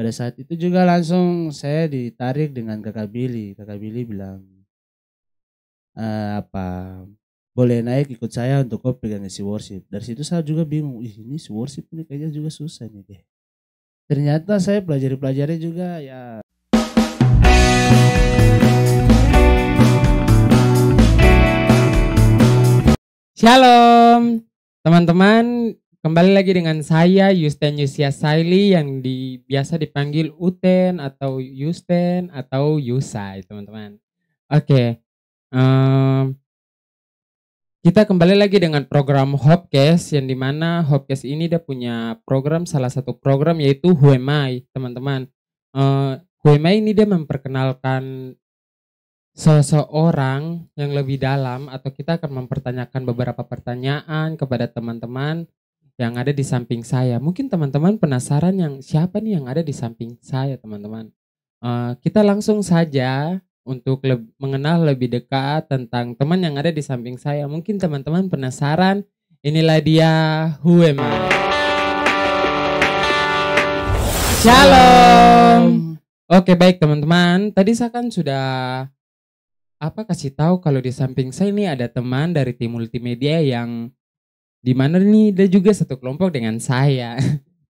pada saat itu juga langsung saya ditarik dengan kakak Billy. Kakak Billy bilang, apa, boleh naik ikut saya untuk kau pegang isi worship. Dari situ saya juga bingung, ih ini si worship ini kayaknya juga susah nih deh. Ternyata saya pelajari juga ya. Shalom teman-teman, kembali lagi dengan saya Yusten Yusias Saili yang biasa dipanggil Uten atau Yusten atau Yusai teman-teman. Oke, kita kembali lagi dengan program Hopcast yang dimana Hopcast ini dia punya program, salah satu program yaitu Who Am I teman-teman. Who Am I ini dia memperkenalkan seseorang yang lebih dalam, atau kita akan mempertanyakan beberapa pertanyaan kepada teman-teman yang ada di samping saya. Mungkin teman-teman penasaran yang siapa nih yang ada di samping saya teman-teman. Kita langsung saja untuk mengenal lebih dekat tentang teman yang ada di samping saya. Mungkin teman-teman penasaran, inilah dia Who Am I. Shalom. Oke baik teman-teman, tadi saya kan sudah kasih tahu kalau di samping saya ini ada teman dari tim multimedia yang dimana nih dia juga satu kelompok dengan saya.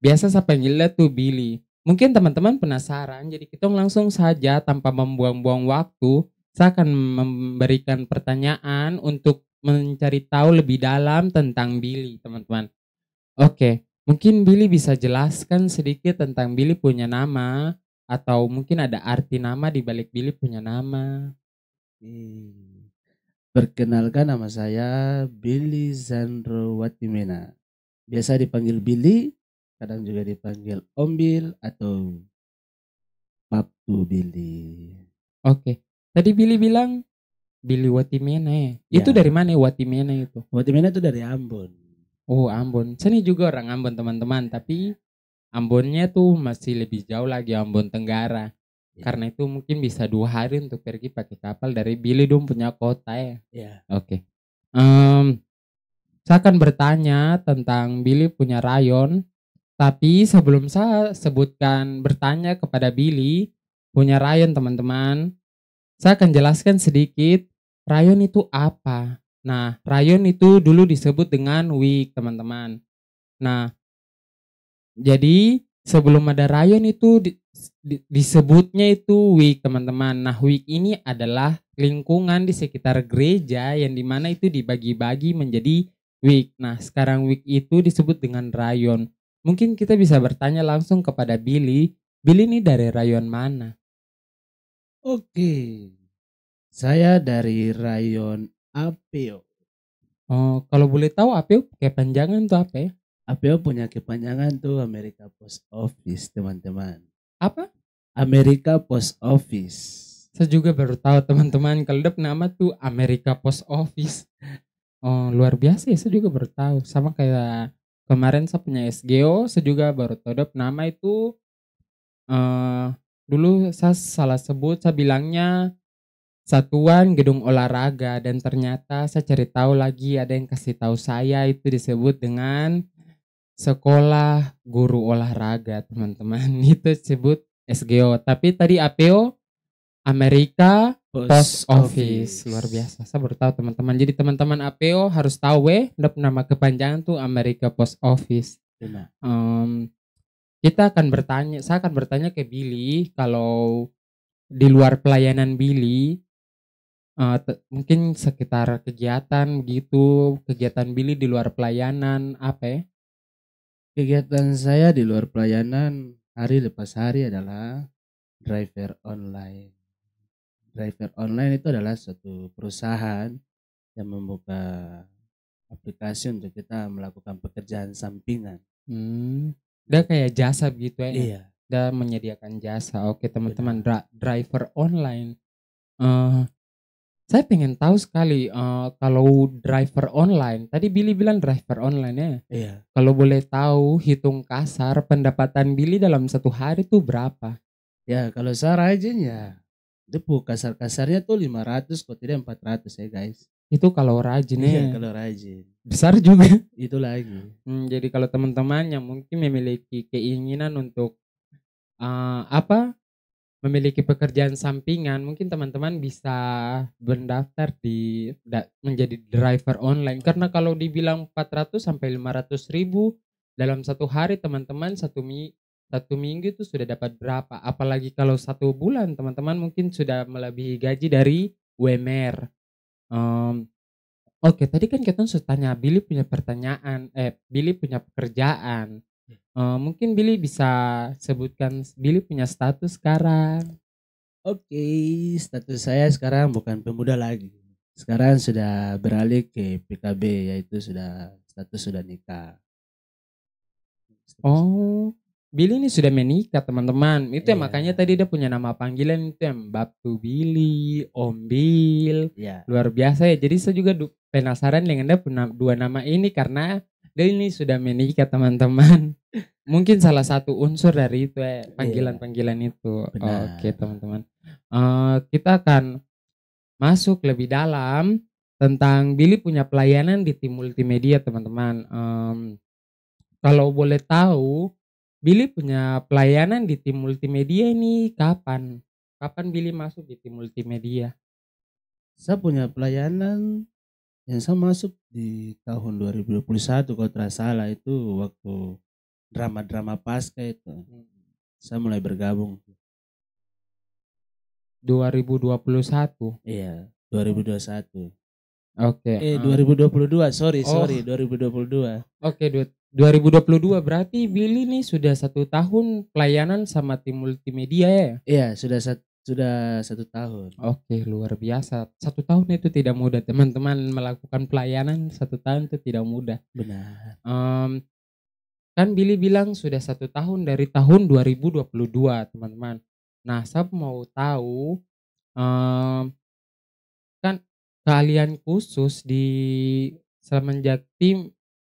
Biasa saya panggilnya tuh Billy. Mungkin teman-teman penasaran, jadi kita langsung saja tanpa membuang-buang waktu, saya akan memberikan pertanyaan untuk mencari tahu lebih dalam tentang Billy teman-teman. Oke, mungkin Billy bisa jelaskan sedikit tentang Billy punya nama, atau mungkin ada arti nama di balik Billy punya nama. Perkenalkan, nama saya Billy Zandro Watimena. Biasa dipanggil Billy, kadang juga dipanggil Om Bill atau Paptu Billy. Oke, tadi Billy bilang Billy Watimena ya. Itu dari mana Watimena itu? Watimena itu dari Ambon. Oh Ambon, saya ini juga orang Ambon teman-teman, tapi Ambonnya tuh masih lebih jauh lagi, Ambon Tenggara. Karena itu mungkin bisa 2 hari untuk pergi pakai kapal dari Billy dong punya kota ya. Oke. Saya akan bertanya tentang Billy punya rayon. Tapi sebelum saya sebutkan bertanya kepada Billy punya rayon teman-teman, saya akan jelaskan sedikit rayon itu apa. Nah, rayon itu dulu disebut dengan wig teman-teman. Nah, jadi sebelum ada rayon itu disebutnya itu wig teman-teman. Nah, wig ini adalah lingkungan di sekitar gereja yang dimana itu dibagi-bagi menjadi wig. Nah, sekarang wig itu disebut dengan rayon. Mungkin kita bisa bertanya langsung kepada Billy. Billy ini dari rayon mana? Oke, saya dari rayon Apeo. Oh, kalau boleh tahu Apeo kepanjangan tuh apa ya? Apeo punya kepanjangan tuh America Post Office teman-teman. Apa? America Post Office. Saya juga baru tahu teman-teman kalau nama tuh America Post Office. Oh luar biasa ya, saya juga baru tahu. Sama kayak kemarin saya punya SGO, saya juga baru tahu nama itu. Dulu saya salah sebut, saya bilangnya Satuan Gedung Olahraga, dan ternyata saya cari tahu lagi ada yang kasih tahu saya itu disebut dengan Sekolah Guru Olahraga teman-teman. Itu disebut SGO. Tapi tadi APO America Post Office. Luar biasa, saya baru tahu teman-teman. Jadi teman-teman APO harus tahu nama kepanjangan tuh America Post Office. Kita akan bertanya, saya akan bertanya ke Billy, kalau di luar pelayanan Billy, mungkin sekitar kegiatan gitu, kegiatan Billy di luar pelayanan apa ya? Kegiatan saya di luar pelayanan hari lepas hari adalah driver online. Driver online itu adalah suatu perusahaan yang membuka aplikasi untuk kita melakukan pekerjaan sampingan. Dia kayak jasa gitu ya? Iya. Dia menyediakan jasa. Oke teman-teman, driver online. Saya pengen tahu sekali kalau driver online. Tadi Billy bilang driver online ya? Iya. Kalau boleh tahu hitung kasar pendapatan Billy dalam 1 hari tuh berapa? Ya kalau saya rajin ya, itu kasar-kasarnya tuh 500 kok tidak 400 ya guys. Itu kalau rajin ya? Iya kalau rajin. Besar juga. Itu lagi. Jadi kalau teman-teman yang mungkin memiliki keinginan untuk apa, memiliki pekerjaan sampingan, mungkin teman-teman bisa mendaftar menjadi driver online. Karena kalau dibilang 400 sampai 500.000 dalam satu hari, teman-teman satu minggu itu sudah dapat berapa? Apalagi kalau satu bulan, teman-teman mungkin sudah melebihi gaji dari UMR. Mmm, oke, tadi kan kita sudah tanya Billy punya Billy punya pekerjaan. Mungkin Billy bisa sebutkan Billy punya status sekarang. Oke, status saya sekarang bukan pemuda lagi. Sekarang sudah beralih ke PKB, yaitu status sudah nikah. Oh, Billy ini sudah menikah teman-teman. Itu ya Iya. makanya tadi dia punya nama panggilan itu yang Baptu Billy, Om Bill. Iya. Luar biasa ya. Jadi saya juga penasaran dengan dia punya dua nama ini karena dia ini sudah menikah teman-teman. Mungkin salah satu unsur dari itu ya, panggilan-panggilan itu. Benar. Oke teman-teman. Kita akan masuk lebih dalam tentang Billy punya pelayanan di tim multimedia teman-teman. Kalau boleh tahu, Billy punya pelayanan di tim multimedia ini kapan? Kapan Billy masuk di tim multimedia? Saya punya pelayanan yang saya masuk di tahun 2021 kalau tidak salah, itu waktu drama-drama pasca itu. Saya mulai bergabung. 2021. Iya, 2021. Oke. 2022, sorry, Oh. 2022. Oke, 2022 berarti Billy nih sudah 1 tahun pelayanan sama tim multimedia ya? Iya, sudah 1 tahun. Oke, luar biasa. 1 tahun itu tidak mudah teman-teman, melakukan pelayanan 1 tahun itu tidak mudah. Benar. Kan Billy bilang sudah 1 tahun dari tahun 2022 teman-teman. Nah, saya mau tahu, mmm, kan keahlian khusus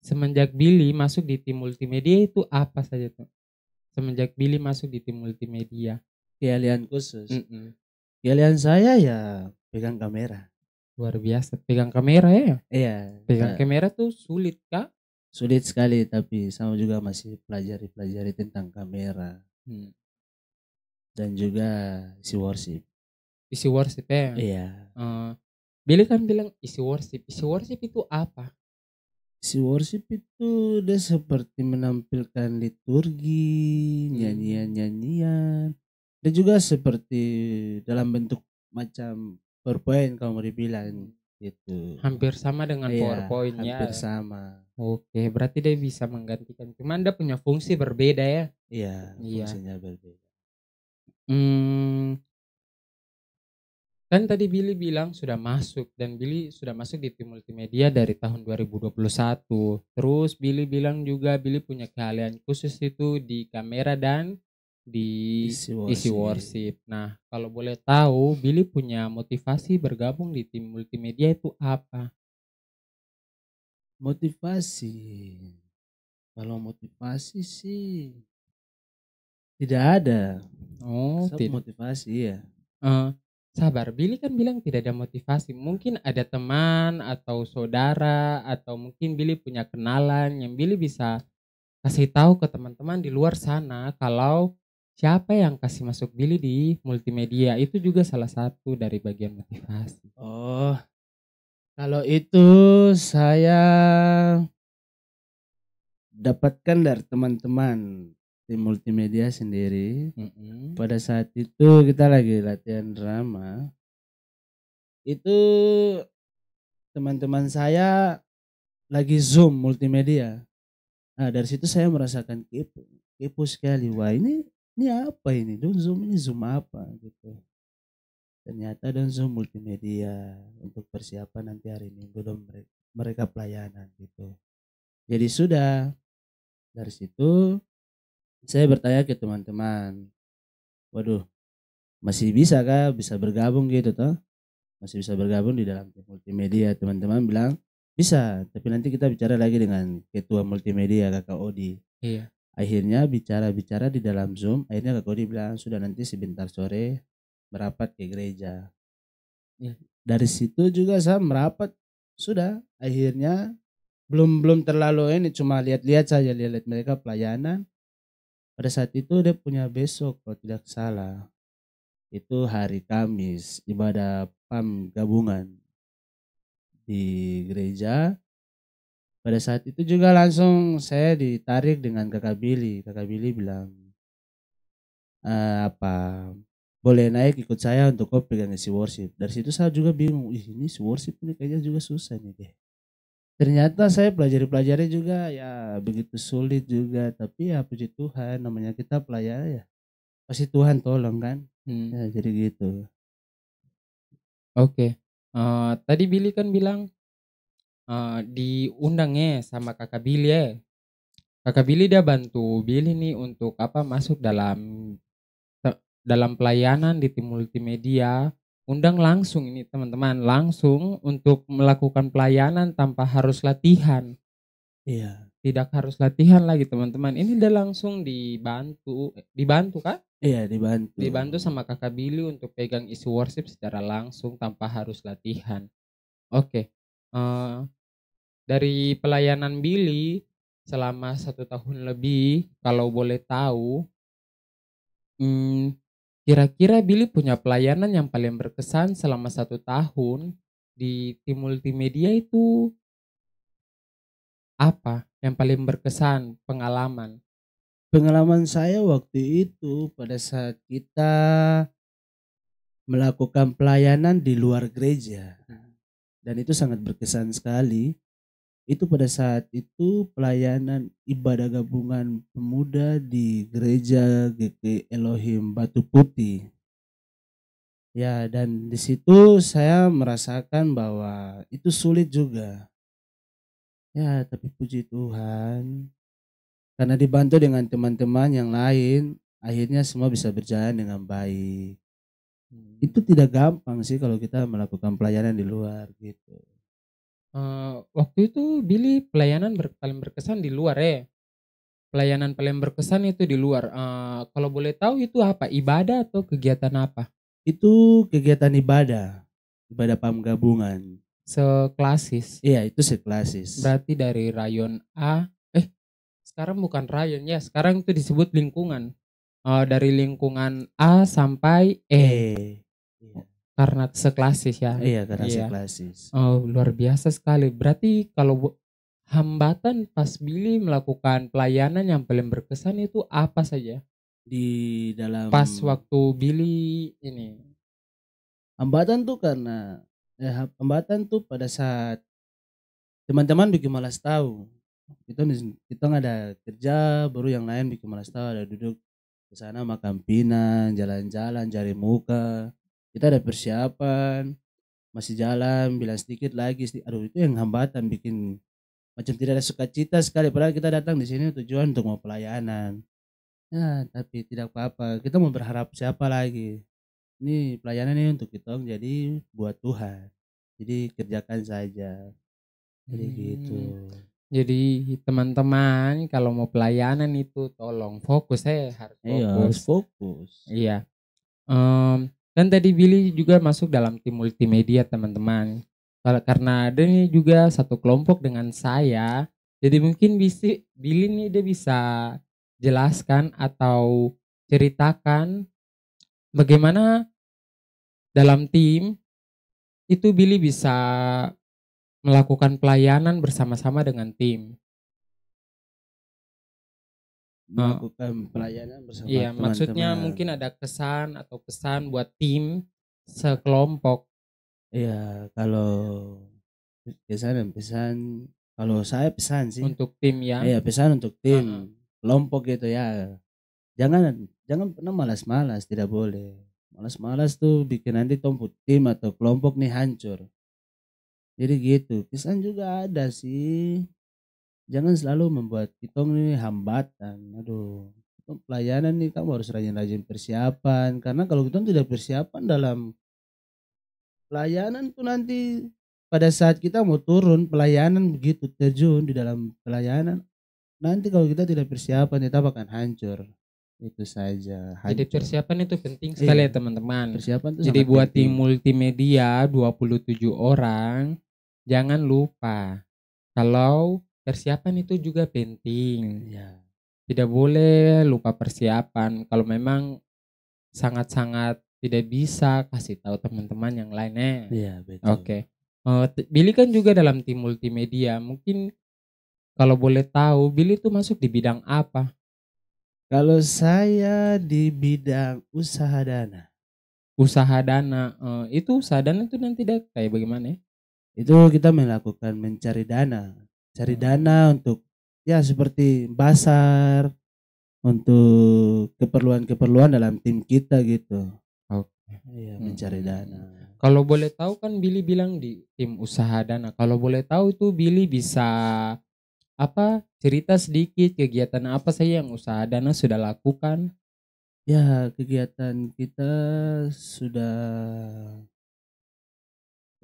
semenjak Billy masuk di tim multimedia itu apa saja tuh? Semenjak Billy masuk di tim multimedia. Keahlian khusus. Mhm. Keahlian saya ya pegang kamera. Luar biasa, pegang kamera ya? Iya. Pegang kamera tuh sulit kah? Sulit sekali, tapi saya juga masih pelajari tentang kamera dan juga isi worship. Isi worship ya? Iya. Billy kan bilang isi worship. Isi worship itu apa? Isi worship itu dia seperti menampilkan liturgi, nyanyian-nyanyian, dan juga seperti dalam bentuk macam PowerPoint kalau mau dibilang gitu. Hampir sama dengan Iya, PowerPoint ya. hampir sama. Oke, berarti dia bisa menggantikan. Cuman dia punya fungsi berbeda ya. Iya, Iya. fungsinya berbeda. Kan tadi Billy bilang sudah masuk dan Billy sudah masuk di tim multimedia dari tahun 2021. Terus Billy bilang juga Billy punya keahlian khusus itu di kamera dan di isi worship. Nah, kalau boleh tahu Billy punya motivasi bergabung di tim multimedia itu apa? Motivasi. Kalau motivasi sih tidak ada. Oh, tidak. Motivasi ya. Sabar, Billy kan bilang tidak ada motivasi. Mungkin ada teman atau saudara atau mungkin Billy punya kenalan yang Billy bisa kasih tahu ke teman-teman di luar sana kalau siapa yang kasih masuk Billy di multimedia. Itu juga salah satu dari bagian motivasi. Oh, kalau itu saya dapatkan dari teman-teman tim multimedia sendiri. Pada saat itu kita lagi latihan drama. Itu teman-teman saya lagi Zoom multimedia. Nah, dari situ saya merasakan kepo sekali. Wah, ini apa ini? Zoom ini Zoom apa gitu. Ternyata Zoom multimedia untuk persiapan nanti hari Minggu dan mereka pelayanan gitu. Jadi sudah dari situ saya bertanya ke teman-teman, waduh, masih bisa kah bisa bergabung gitu toh? Masih bisa bergabung di dalam tim multimedia. Teman-teman bilang bisa, tapi nanti kita bicara lagi dengan ketua multimedia Kakak Odi. Iya. Akhirnya bicara di dalam Zoom, akhirnya Kakak Odi bilang sudah nanti sebentar sore merapat ke gereja. Iya. Dari situ juga saya merapat, sudah akhirnya belum terlalu ini, cuma lihat-lihat saja, lihat mereka pelayanan. pada saat itu dia punya besok kalau tidak salah, itu hari Kamis, ibadah PAM gabungan di gereja. Pada saat itu juga langsung saya ditarik dengan Kakak Billy. Kakak Billy bilang, apa, boleh naik ikut saya untuk kau pegang isi worship. Dari situ saya juga bingung, ih ini isi worship ini kayaknya juga susah nih deh. Ternyata saya pelajari juga ya begitu sulit juga, tapi ya puji Tuhan namanya kita pelajar ya. Pasti Tuhan tolong kan. Ya jadi gitu. Oke. Tadi Billy kan bilang diundangnya sama kakak Billy ya. Kakak Billy dia bantu Billy nih untuk apa masuk dalam pelayanan di tim multimedia. Undang langsung ini teman-teman, langsung untuk melakukan pelayanan tanpa harus latihan. Iya. Tidak harus latihan lagi teman-teman. Ini udah langsung dibantu kan? Iya dibantu. Dibantu sama kakak Billy untuk pegang isi worship secara langsung tanpa harus latihan. Oke. Dari pelayanan Billy selama 1 tahun lebih, kalau boleh tahu, kira-kira Billy punya pelayanan yang paling berkesan selama 1 tahun di tim multimedia itu apa? Yang paling berkesan pengalaman? Pengalaman saya waktu itu pada saat kita melakukan pelayanan di luar gereja. Dan itu sangat berkesan sekali. Itu pada saat itu pelayanan ibadah gabungan pemuda di gereja GK Elohim Batu Putih. Ya, dan di situ saya merasakan bahwa itu sulit juga. Ya, tapi puji Tuhan, karena dibantu dengan teman-teman yang lain, akhirnya semua bisa berjalan dengan baik. Itu tidak gampang sih kalau kita melakukan pelayanan di luar gitu. Waktu itu Billy pelayanan paling berkesan di luar ya? Pelayanan paling berkesan itu di luar. Kalau boleh tahu itu apa? Ibadah atau kegiatan apa? Itu kegiatan ibadah PAM gabungan. Seklasis. Iya, itu seklasis. Berarti dari rayon A, sekarang bukan rayon ya, sekarang itu disebut lingkungan. Dari lingkungan A sampai E. Iya. Karena seklasis ya. Iya, karena Iya. seklasis. Oh, luar biasa sekali. Berarti kalau hambatan pas Billy melakukan pelayanan yang paling berkesan itu apa saja? Di dalam Pas waktu Billy ini. hambatan tuh karena hambatan tuh pada saat teman-teman bikin malas tahu. Kita nggak ada kerja, baru yang lain bikin malas tahu, ada duduk ke sana makan pinang, jalan-jalan, cari muka. Kita ada persiapan, masih jalan, bilang sedikit lagi, aduh itu yang hambatan bikin macam tidak ada sukacita sekali. Padahal kita datang di sini tujuan untuk mau pelayanan. Ya, tapi tidak apa-apa. Kita mau berharap siapa lagi? Ini pelayanan ini untuk kita, jadi buat Tuhan. Jadi kerjakan saja. Jadi gitu. Jadi teman-teman kalau mau pelayanan itu tolong fokus harus fokus. Iya, harus fokus. Iya. Dan tadi Billy juga masuk dalam tim multimedia teman-teman. Karena ada nih juga satu kelompok dengan saya. Jadi mungkin Billy nih dia bisa jelaskan atau ceritakan bagaimana dalam tim itu Billy bisa melakukan pelayanan bersama-sama dengan tim. Melakukan pelayanan bersama Iya, teman-teman. maksudnya mungkin ada kesan atau pesan buat tim sekelompok. Iya, kalau kesan dan pesan, kalau saya pesan sih. Untuk tim ya. Iya, pesan untuk tim, kelompok gitu ya. Jangan pernah malas-malas, tidak boleh. Malas-malas tuh bikin nanti tim atau kelompok nih hancur. Jadi gitu, pesan juga ada sih. Jangan selalu membuat kita nih hambatan. Aduh, pelayanan nih kamu harus rajin-rajin persiapan. Karena kalau kita tidak persiapan dalam pelayanan tuh nanti pada saat kita mau turun pelayanan begitu terjun di dalam pelayanan, nanti kalau kita tidak persiapan kita akan hancur. Itu saja. Jadi Hancur. persiapan itu penting sekali ya Iya, teman-teman. persiapan itu Jadi sangat buat penting. tim multimedia 27 orang, jangan lupa kalau persiapan itu juga penting. Iya. tidak boleh lupa persiapan. Kalau memang sangat-sangat tidak bisa, kasih tahu teman-teman yang lainnya. Iya, betul. Oke. Billy kan juga dalam tim multimedia. Mungkin kalau boleh tahu, Billy tuh masuk di bidang apa? Kalau saya di bidang usaha dana, Usaha dana. Itu usaha dana itu nanti kayak bagaimana ya? itu kita melakukan mencari dana. Cari dana untuk ya seperti pasar, untuk keperluan-keperluan dalam tim kita gitu. Oke. Iya, mencari dana. Kalau boleh tahu kan Billy bilang di tim usaha dana. Kalau boleh tahu itu Billy bisa apa cerita sedikit kegiatan apa saja yang usaha dana sudah lakukan? Ya, kegiatan kita sudah,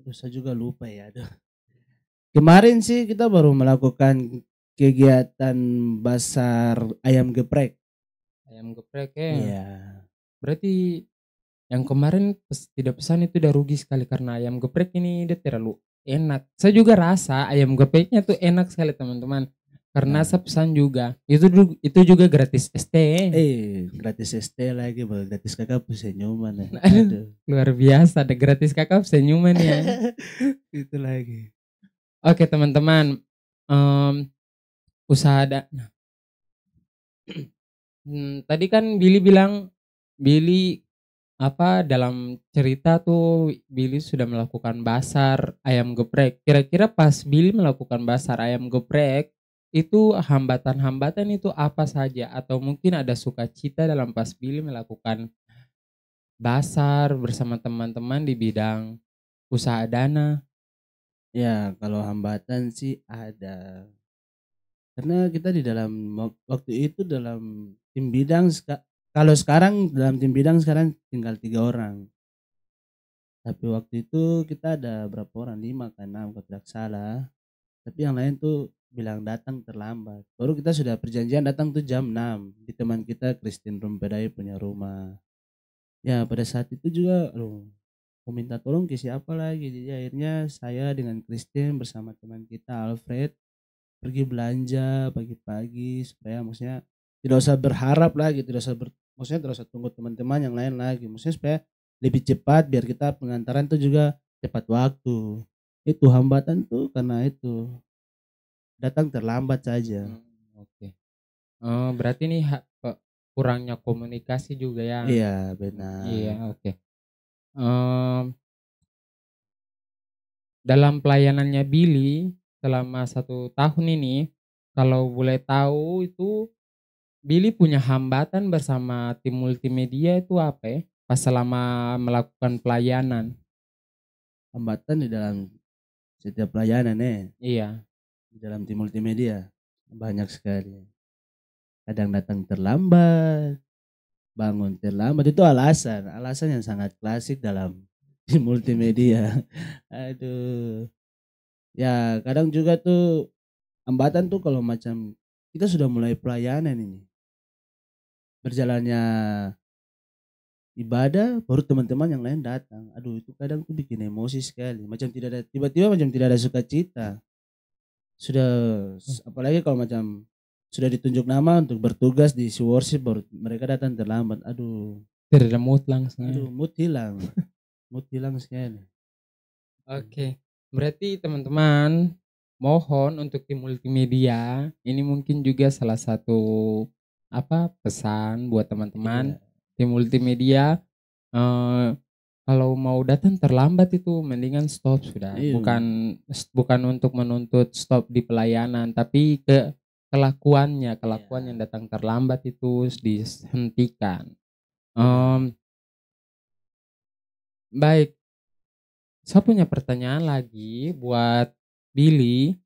aduh saya juga lupa ya. Aduh. Kemarin sih kita baru melakukan kegiatan basar ayam geprek. Ayam geprek ya. Iya. Berarti yang kemarin tidak pesan itu udah rugi sekali karena ayam geprek ini dia terlalu enak. Saya juga rasa ayam gepreknya tuh enak sekali teman-teman. Karena Nah, saya pesan juga. Itu juga gratis ST. gratis ST lagi, baru gratis kakak senyuman ya. Aduh, Aduh. luar biasa ada gratis kakak senyuman ya. Itu lagi. Oke teman-teman, em, usaha tadi kan Billy bilang Billy apa dalam cerita tuh Billy sudah melakukan basar ayam geprek. Kira-kira pas Billy melakukan basar ayam geprek itu hambatan-hambatan itu apa saja atau mungkin ada sukacita dalam pas Billy melakukan basar bersama teman-teman di bidang usaha dana. Ya, kalau hambatan sih ada. Karena kita di dalam waktu itu dalam tim bidang, kalau sekarang dalam tim bidang sekarang tinggal 3 orang. Tapi waktu itu kita ada berapa orang? 5 kan, 6 kalau tidak salah. Tapi yang lain tuh bilang datang terlambat. Baru kita sudah perjanjian datang tuh jam 6 di teman kita Christine Rumpedai punya rumah. Ya pada saat itu juga aduh, mau minta tolong ke siapa lagi. Jadi akhirnya saya dengan Christine bersama teman kita Alfred pergi belanja pagi-pagi supaya maksudnya tidak usah berharap lagi, tidak usah maksudnya tidak usah tunggu teman-teman yang lain lagi. Maksudnya supaya lebih cepat biar kita pengantaran tuh juga tepat waktu. Itu hambatan tuh karena itu datang terlambat saja. Oke. Berarti ini kurangnya komunikasi juga ya. Iya, Iya, benar. oke. Em, dalam pelayanannya Billy selama 1 tahun ini, kalau boleh tahu itu Billy punya hambatan bersama tim multimedia itu apa ya? Pas selama melakukan pelayanan. Hambatan di dalam setiap pelayanan Iya. di dalam tim multimedia banyak sekali. Kadang datang terlambat, bangun terlambat itu alasan yang sangat klasik dalam tim multimedia. Aduh. Ya, kadang juga tuh hambatan tuh kalau macam kita sudah mulai pelayanan ini. Berjalannya ibadah baru teman-teman yang lain datang. Aduh, itu kadang tuh bikin emosi sekali. Macam tidak ada tiba-tiba macam tidak ada sukacita. Sudah apalagi kalau macam sudah ditunjuk nama untuk bertugas di isi worship baru mereka datang terlambat. Aduh, Tidak ada mood langsung ya. mood hilang. Mood hilang sekali. Oke. Berarti teman-teman mohon untuk tim multimedia ini mungkin juga salah satu apa pesan buat teman-teman Iya. tim multimedia eh, kalau mau datang terlambat itu mendingan stop sudah. Iya. Bukan untuk menuntut stop di pelayanan tapi kelakuan Iya, yang datang terlambat itu dihentikan. benar. Baik, saya punya pertanyaan lagi buat Billy.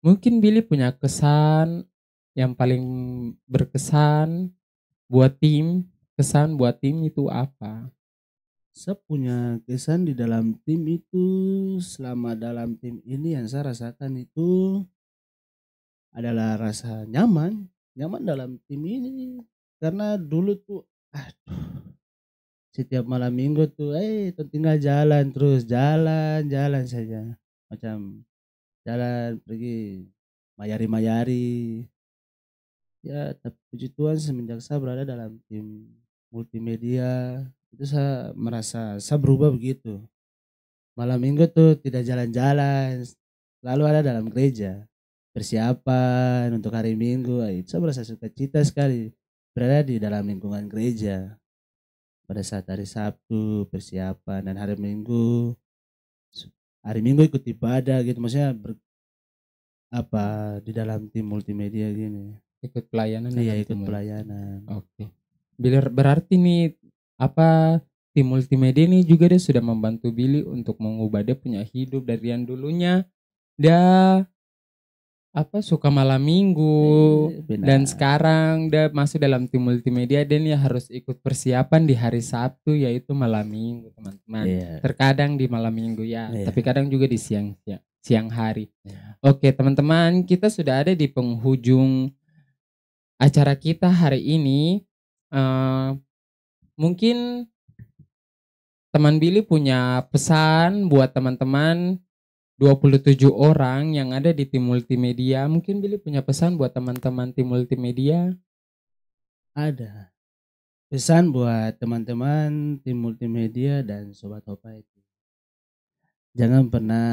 Mungkin Billy punya kesan yang paling berkesan buat tim. Kesan buat tim itu apa? Saya punya kesan di dalam tim itu, selama dalam tim ini yang saya rasakan itu adalah rasa nyaman, nyaman dalam tim ini. Karena dulu tuh aduh, setiap malam minggu tuh tuh tinggal jalan terus, jalan saja. Macam jalan pergi mayari-mayari. Ya, tapi puji Tuhan semenjak saya berada dalam tim multimedia, itu saya merasa saya berubah begitu. Malam minggu tuh tidak jalan-jalan, lalu ada dalam gereja. Persiapan untuk hari minggu, itu saya merasa sukacita sekali berada di dalam lingkungan gereja. Pada saat hari Sabtu persiapan dan hari Minggu ikut ibadah gitu, maksudnya di dalam tim multimedia gini. Ikut pelayanan Iya, dalam ikut tim. pelayanan. Oke. Berarti nih apa tim multimedia ini juga dia sudah membantu Billy untuk mengubah dia punya hidup dari yang dulunya dia suka malam minggu dan Benar. sekarang dia masuk dalam tim multimedia dan dia harus ikut persiapan di hari Sabtu yaitu malam minggu teman-teman. Iya. Terkadang di malam minggu ya, Iya. tapi kadang juga di siang hari. Iya. Oke teman-teman, kita sudah ada di penghujung acara kita hari ini. Mungkin teman Billy punya pesan buat teman-teman 27 orang yang ada di tim multimedia. Mungkin Billy punya pesan buat teman-teman tim multimedia. Ada pesan buat teman-teman tim multimedia dan sobat Hopa itu. Jangan pernah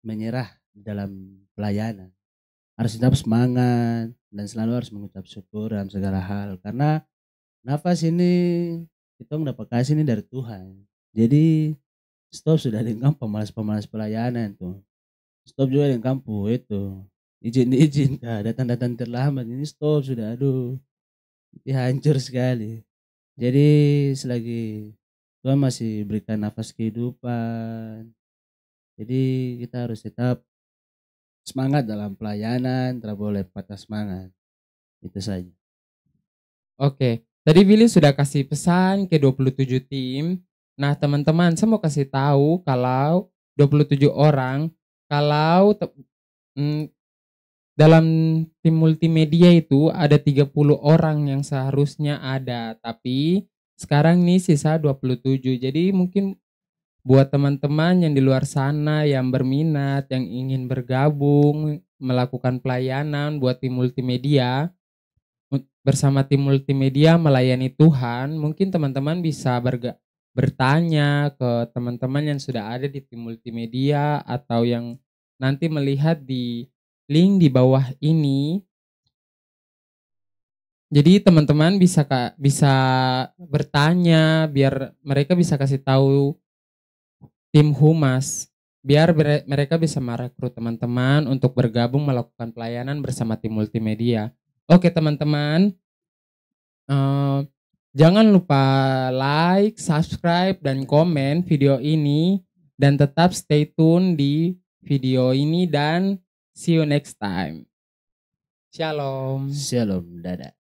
menyerah dalam pelayanan. Harus tetap semangat dan selalu harus mengucap syukur dalam segala hal. Karena nafas ini kita dapat kasih ini dari Tuhan. Jadi stop sudah dengan pemalas-pemalas pelayanan tuh. Stop juga dengan kampung itu. Izin datang-datang terlambat ini stop sudah, aduh. Ini hancur sekali. Jadi selagi Tuhan masih berikan nafas kehidupan, jadi kita harus tetap semangat dalam pelayanan, tidak boleh patah semangat. Itu saja. Oke, tadi Billy sudah kasih pesan ke 27 tim. Nah teman-teman, saya mau kasih tahu kalau 27 orang, kalau dalam tim multimedia itu ada 30 orang yang seharusnya ada, tapi sekarang nih sisa 27. Jadi mungkin buat teman-teman yang di luar sana yang berminat, yang ingin bergabung, melakukan pelayanan buat tim multimedia, bersama tim multimedia melayani Tuhan, mungkin teman-teman bisa bertanya ke teman-teman yang sudah ada di tim multimedia atau yang nanti melihat di link di bawah ini. Jadi teman-teman bisa bertanya biar mereka bisa kasih tahu tim humas, biar mereka bisa merekrut teman-teman untuk bergabung melakukan pelayanan bersama tim multimedia. Oke teman-teman, jangan lupa like, subscribe, dan komen video ini dan tetap stay tune di video ini dan see you next time. Shalom. Shalom, dadah.